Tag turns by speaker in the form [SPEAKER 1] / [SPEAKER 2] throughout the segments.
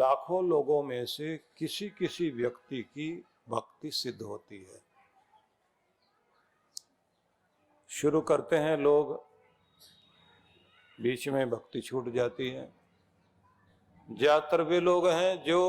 [SPEAKER 1] लाखों लोगों में से किसी किसी व्यक्ति की भक्ति सिद्ध होती है। शुरू करते हैं लोग, बीच में भक्ति छूट जाती है। ज्यादातर वे लोग हैं जो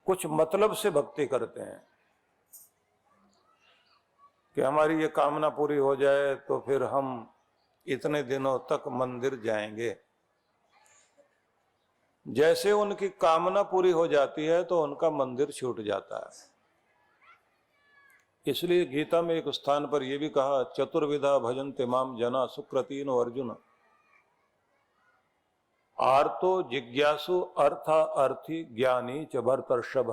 [SPEAKER 1] कुछ मतलब से भक्ति करते हैं कि हमारी ये कामना पूरी हो जाए तो फिर हम इतने दिनों तक मंदिर जाएंगे। जैसे उनकी कामना पूरी हो जाती है तो उनका मंदिर छूट जाता है। इसलिए गीता में एक स्थान पर यह भी कहा, चतुर्विधा भजन्ते माम जना सुकृतीनो अर्जुन, आर्तो जिज्ञासु अर्था अर्थी ज्ञानी च भरतर्षभ।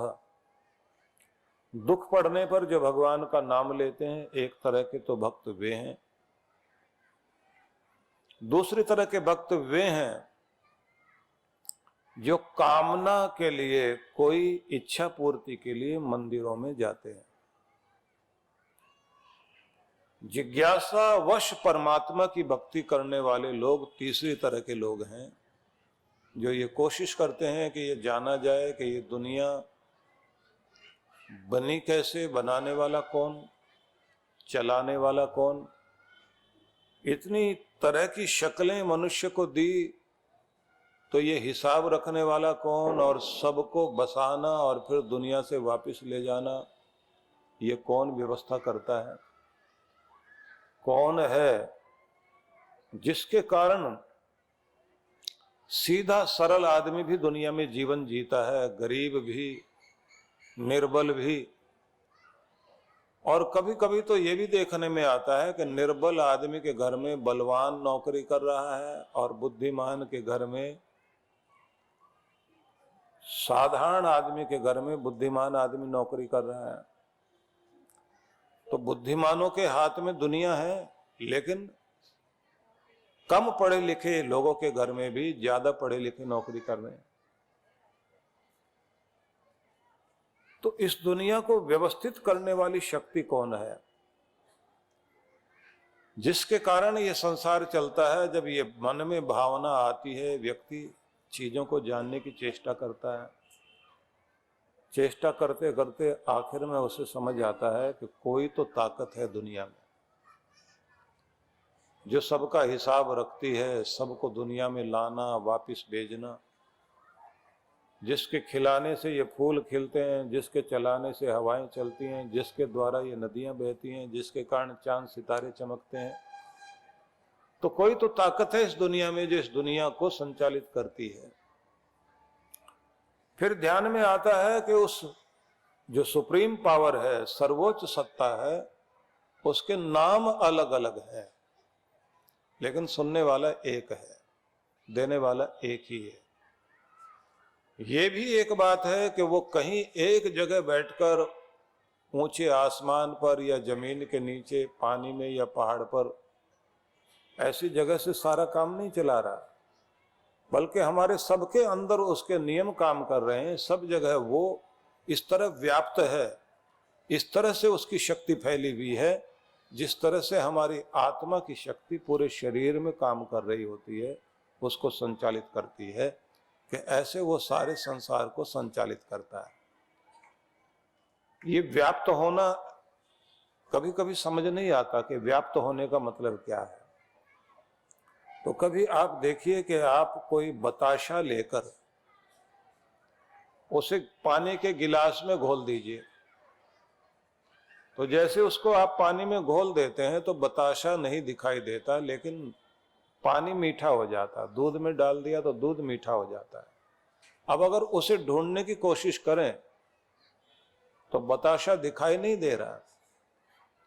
[SPEAKER 1] दुख पड़ने पर जो भगवान का नाम लेते हैं, एक तरह के तो भक्त वे हैं। दूसरी तरह के भक्त वे हैं जो कामना के लिए, कोई इच्छा पूर्ति के लिए मंदिरों में जाते हैं। जिज्ञासा वश परमात्मा की भक्ति करने वाले लोग तीसरी तरह के लोग हैं, जो ये कोशिश करते हैं कि ये जाना जाए कि ये दुनिया बनी कैसे, बनाने वाला कौन, चलाने वाला कौन, इतनी तरह की शक्लें मनुष्य को दी तो ये हिसाब रखने वाला कौन, और सबको बसाना और फिर दुनिया से वापस ले जाना, ये कौन व्यवस्था करता है? कौन है जिसके कारण सीधा सरल आदमी भी दुनिया में जीवन जीता है, गरीब भी, निर्बल भी। और कभी कभी तो ये भी देखने में आता है कि निर्बल आदमी के घर में बलवान नौकरी कर रहा है और बुद्धिमान के घर में, साधारण आदमी के घर में बुद्धिमान आदमी नौकरी कर रहा है। तो बुद्धिमानों के हाथ में दुनिया है, लेकिन कम पढ़े लिखे लोगों के घर में भी ज्यादा पढ़े लिखे नौकरी कर रहे हैं। तो इस दुनिया को व्यवस्थित करने वाली शक्ति कौन है, जिसके कारण ये संसार चलता है? जब ये मन में भावना आती है, व्यक्ति चीजों को जानने की चेष्टा करता है, चेष्टा करते करते आखिर में उसे समझ आता है कि कोई तो ताकत है दुनिया में जो सबका हिसाब रखती है, सबको दुनिया में लाना, वापस भेजना, जिसके खिलाने से ये फूल खिलते हैं, जिसके चलाने से हवाएं चलती हैं, जिसके द्वारा ये नदियां बहती हैं, जिसके कारण चांद सितारे चमकते हैं। तो कोई तो ताकत है इस दुनिया में जो इस दुनिया को संचालित करती है। फिर ध्यान में आता है कि उस जो सुप्रीम पावर है, सर्वोच्च सत्ता है, उसके नाम अलग अलग है, लेकिन सुनने वाला एक है, देने वाला एक ही है। ये भी एक बात है कि वो कहीं एक जगह बैठकर ऊंचे आसमान पर या जमीन के नीचे, पानी में या पहाड़ पर, ऐसी जगह से सारा काम नहीं चला रहा, बल्कि हमारे सबके अंदर उसके नियम काम कर रहे हैं। सब जगह वो इस तरह व्याप्त है, इस तरह से उसकी शक्ति फैली हुई है, जिस तरह से हमारी आत्मा की शक्ति पूरे शरीर में काम कर रही होती है, उसको संचालित करती है, कि ऐसे वो सारे संसार को संचालित करता है। ये व्याप्त होना कभी कभी समझ नहीं आता कि व्याप्त होने का मतलब क्या है। तो कभी आप देखिए कि आप कोई बताशा लेकर उसे पानी के गिलास में घोल दीजिए, तो जैसे उसको आप पानी में घोल देते हैं तो बताशा नहीं दिखाई देता, लेकिन पानी मीठा हो जाता। दूध में डाल दिया तो दूध मीठा हो जाता है। अब अगर उसे ढूंढने की कोशिश करें तो बताशा दिखाई नहीं दे रहा।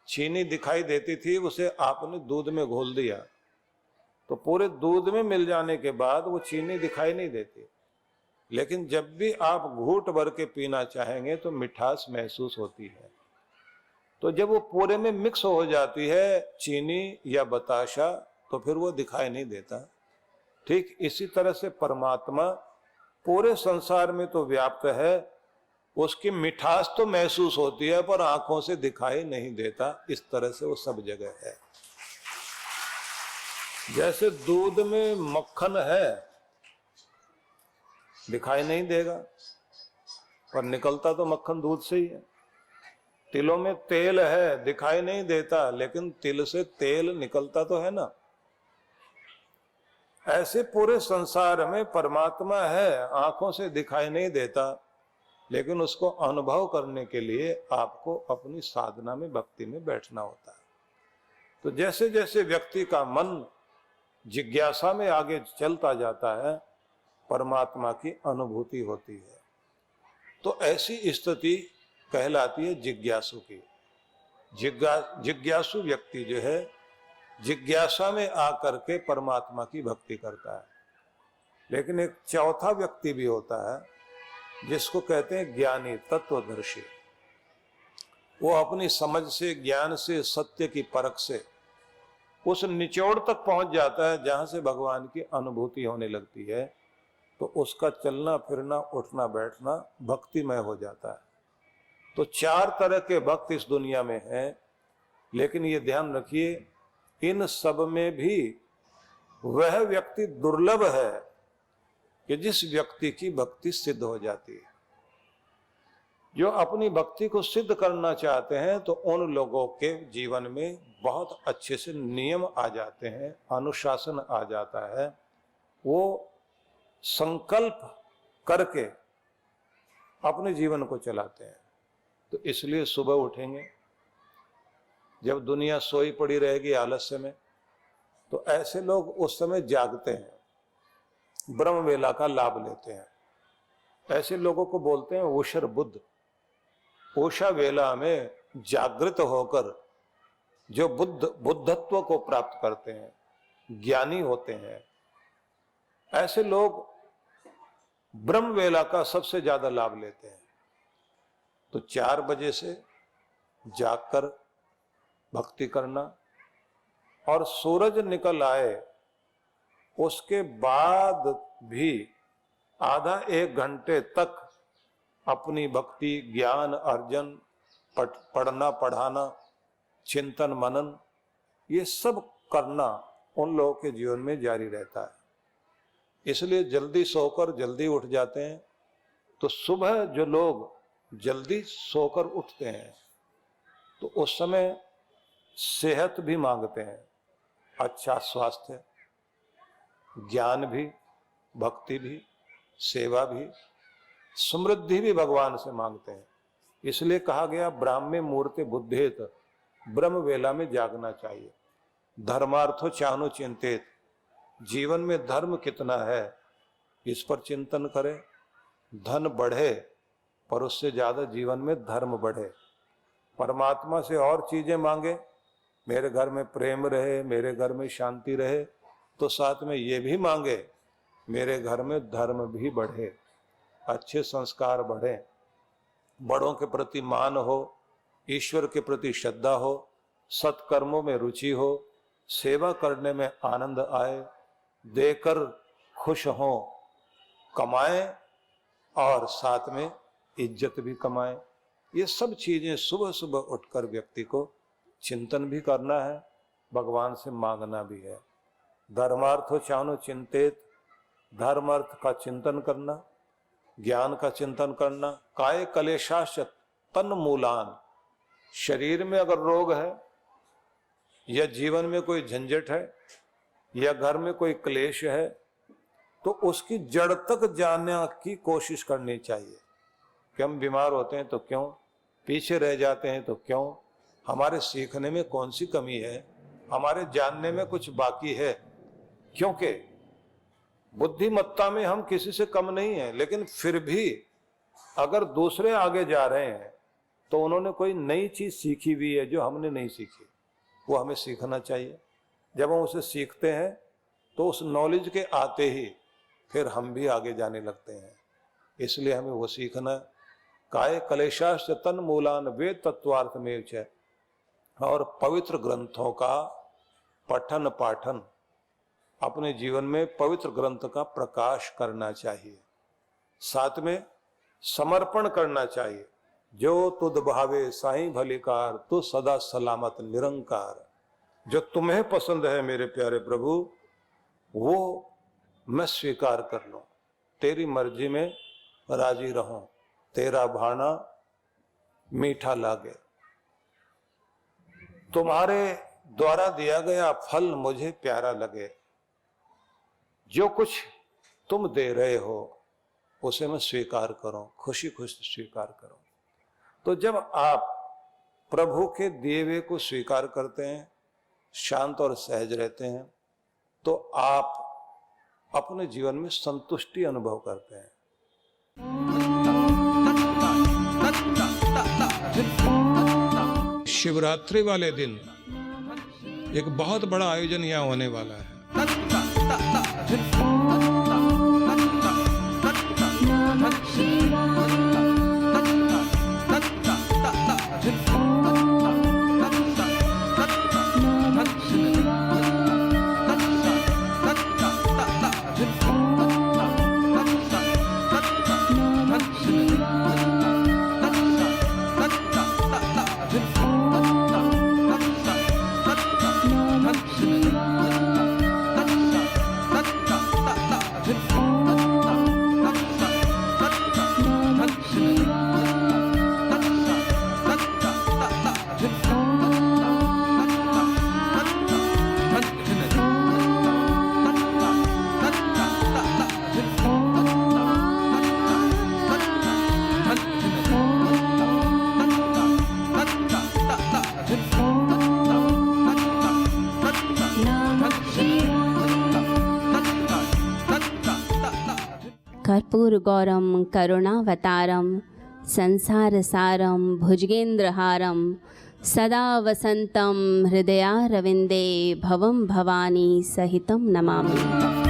[SPEAKER 1] चीनी दिखाई देती थी, उसे आपने दूध में घोल दिया तो पूरे दूध में मिल जाने के बाद वो चीनी दिखाई नहीं देती, लेकिन जब भी आप घूंट भर के पीना चाहेंगे तो मिठास महसूस होती है। तो जब वो पूरे में मिक्स हो जाती है चीनी या बताशा, तो फिर वो दिखाई नहीं देता। ठीक इसी तरह से परमात्मा पूरे संसार में तो व्याप्त है, उसकी मिठास तो महसूस होती है पर आंखों से दिखाई नहीं देता। इस तरह से वो सब जगह है। जैसे दूध में मक्खन है दिखाई नहीं देगा, पर निकलता तो मक्खन दूध से ही है। तिलों में तेल है, दिखाई नहीं देता, लेकिन तिल से तेल निकलता तो है ना। ऐसे पूरे संसार में परमात्मा है, आंखों से दिखाई नहीं देता, लेकिन उसको अनुभव करने के लिए आपको अपनी साधना में, भक्ति में बैठना होता है। तो जैसे जैसे व्यक्ति का मन जिज्ञासा में आगे चलता जाता है, परमात्मा की अनुभूति होती है। तो ऐसी स्थिति कहलाती है जिज्ञासु की। जिज्ञासु व्यक्ति जो है, जिज्ञासा में आकर के परमात्मा की भक्ति करता है। लेकिन एक चौथा व्यक्ति भी होता है जिसको कहते हैं ज्ञानी, तत्वदर्शी। वो अपनी समझ से, ज्ञान से, सत्य की परख से उस निचोड़ तक पहुंच जाता है जहां से भगवान की अनुभूति होने लगती है। तो उसका चलना फिरना, उठना बैठना भक्तिमय हो जाता है। तो 4 तरह के भक्त इस दुनिया में हैं, लेकिन ये ध्यान रखिए, इन सब में भी वह व्यक्ति दुर्लभ है कि जिस व्यक्ति की भक्ति सिद्ध हो जाती है। जो अपनी भक्ति को सिद्ध करना चाहते हैं, तो उन लोगों के जीवन में बहुत अच्छे से नियम आ जाते हैं, अनुशासन आ जाता है। वो संकल्प करके अपने जीवन को चलाते हैं। तो इसलिए सुबह उठेंगे, जब दुनिया सोई पड़ी रहेगी आलस्य में, तो ऐसे लोग उस समय जागते हैं, ब्रह्म वेला का लाभ लेते हैं। ऐसे लोगों को बोलते हैं उषर बुद्ध। उषा वेला में जागृत होकर जो बुद्धत्व को प्राप्त करते हैं, ज्ञानी होते हैं, ऐसे लोग ब्रह्म वेला का सबसे ज्यादा लाभ लेते हैं। तो 4 बजे से जागकर भक्ति करना, और सूरज निकल आए उसके बाद भी आधा 1 घंटे तक अपनी भक्ति, ज्ञान अर्जन, पढ़ना पढ़ाना, चिंतन मनन, ये सब करना उन लोगों के जीवन में जारी रहता है। इसलिए जल्दी सोकर जल्दी उठ जाते हैं। तो सुबह जो लोग जल्दी सोकर उठते हैं, तो उस समय सेहत भी मांगते हैं, अच्छा स्वास्थ्य, ज्ञान भी, भक्ति भी, सेवा भी, समृद्धि भी भगवान से मांगते हैं। इसलिए कहा गया ब्राह्मे मूर्ति बुद्धेत, ब्रह्म वेला में जागना चाहिए। धर्मार्थो चानु चिंतित, जीवन में धर्म कितना है इस पर चिंतन करें। धन बढ़े, पर उससे ज्यादा जीवन में धर्म बढ़े। परमात्मा से और चीजें मांगे, मेरे घर में प्रेम रहे, मेरे घर में शांति रहे, तो साथ में ये भी मांगे मेरे घर में धर्म भी बढ़े, अच्छे संस्कार बढ़े, बड़ों के प्रति मान हो, ईश्वर के प्रति श्रद्धा हो, सत्कर्मों में रुचि हो, सेवा करने में आनंद आए, देकर खुश हो, कमाएं और साथ में इज्जत भी कमाएं। ये सब चीजें सुबह सुबह उठकर व्यक्ति को चिंतन भी करना है, भगवान से मांगना भी है। धर्मार्थो चानो चिंतित, धर्म अर्थ का चिंतन करना, ज्ञान का चिंतन करना। काय कलेशाश्च तन मूलान, शरीर में अगर रोग है, या जीवन में कोई झंझट है, या घर में कोई क्लेश है, तो उसकी जड़ तक जानने की कोशिश करनी चाहिए कि हम बीमार होते हैं तो क्यों, पीछे रह जाते हैं तो क्यों, हमारे सीखने में कौन सी कमी है, हमारे जानने में कुछ बाकी है। क्योंकि बुद्धिमत्ता में हम किसी से कम नहीं है, लेकिन फिर भी अगर दूसरे आगे जा रहे हैं तो उन्होंने कोई नई चीज सीखी हुई है जो हमने नहीं सीखी, वो हमें सीखना चाहिए। जब हम उसे सीखते हैं तो उस नॉलेज के आते ही फिर हम भी आगे जाने लगते हैं। इसलिए हमें वो सीखना। काय कलेशाश्च तन मूलान वेद तत्वार्थ में है। और पवित्र ग्रंथों का पठन पाठन, अपने जीवन में पवित्र ग्रंथ का प्रकाश करना चाहिए। साथ में समर्पण करना चाहिए। जो तुद भावे साईं भलिकार, तू सदा सलामत निरंकार। जो तुम्हें पसंद है मेरे प्यारे प्रभु, वो मैं स्वीकार कर लूं। तेरी मर्जी में राजी रहूं, तेरा भाना मीठा लागे, तुम्हारे द्वारा दिया गया फल मुझे प्यारा लगे, जो कुछ तुम दे रहे हो उसे मैं स्वीकार करूं, खुशी खुशी स्वीकार करूं। तो जब आप प्रभु के दिए हुए को स्वीकार करते हैं, शांत और सहज रहते हैं, तो आप अपने जीवन में संतुष्टि अनुभव करते हैं। शिवरात्रि वाले दिन एक बहुत बड़ा आयोजन यहाँ होने वाला है।
[SPEAKER 2] कर्पूरगौरम करुणावतारम संसारसारम भुजगेन्द्रहारम सदा वसंतम हृदयारविंदे भवम भवानी सहितं नमामि।